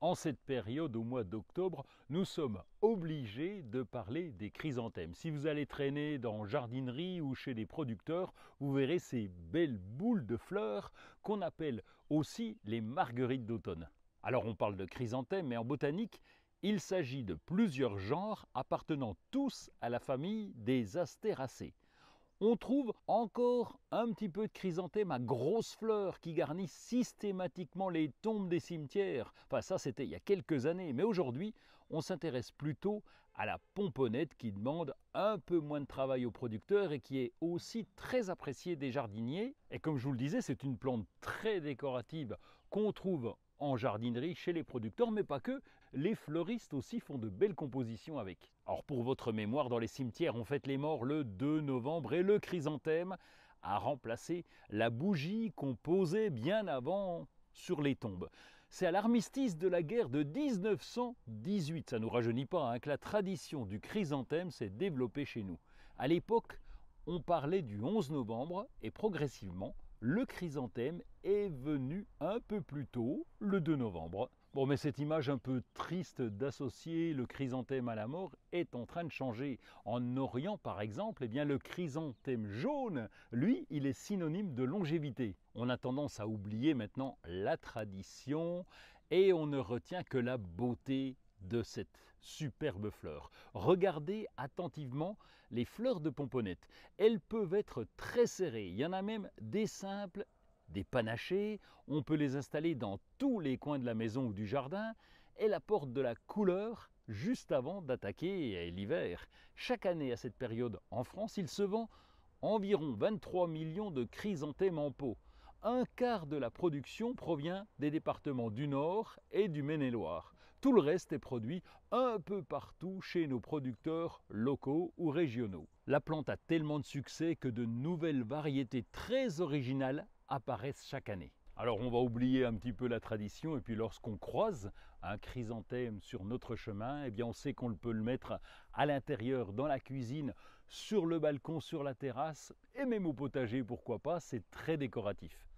En cette période, au mois d'octobre, nous sommes obligés de parler des chrysanthèmes. Si vous allez traîner dans jardinerie ou chez les producteurs, vous verrez ces belles boules de fleurs qu'on appelle aussi les marguerites d'automne. Alors on parle de chrysanthèmes, mais en botanique, il s'agit de plusieurs genres appartenant tous à la famille des Astéracées. On trouve encore un petit peu de chrysanthèmes à grosses fleurs qui garnissent systématiquement les tombes des cimetières. Enfin ça c'était il y a quelques années, mais aujourd'hui on s'intéresse plutôt à la pomponnette qui demande un peu moins de travail aux producteurs et qui est aussi très appréciée des jardiniers. Et comme je vous le disais, c'est une plante très décorative qu'on trouve en jardinerie chez les producteurs, mais pas que. Les fleuristes aussi font de belles compositions avec. Alors pour votre mémoire, dans les cimetières, on fête les morts le 2 novembre et le chrysanthème a remplacé la bougie qu'on posait bien avant sur les tombes. C'est à l'armistice de la guerre de 1918, ça ne nous rajeunit pas, que la tradition du chrysanthème s'est développée chez nous. À l'époque, on parlait du 11 novembre et progressivement, le chrysanthème est venu un peu plus tôt, le 2 novembre. Bon, mais cette image un peu triste d'associer le chrysanthème à la mort est en train de changer. En Orient, par exemple, le chrysanthème jaune, lui, il est synonyme de longévité. On a tendance à oublier maintenant la tradition et on ne retient que la beauté de cette superbe fleur. Regardez attentivement les fleurs de pomponnette. Elles peuvent être très serrées. Il y en a même des simples, des panachées. On peut les installer dans tous les coins de la maison ou du jardin. Elles apportent de la couleur juste avant d'attaquer l'hiver. Chaque année à cette période en France, il se vend environ 23 millions de chrysanthèmes en pot. Un quart de la production provient des départements du Nord et du Maine-et-Loire. Tout le reste est produit un peu partout chez nos producteurs locaux ou régionaux. La plante a tellement de succès que de nouvelles variétés très originales apparaissent chaque année. Alors on va oublier un petit peu la tradition et puis lorsqu'on croise un chrysanthème sur notre chemin, on sait qu'on peut le mettre à l'intérieur, dans la cuisine, sur le balcon, sur la terrasse et même au potager, pourquoi pas, c'est très décoratif.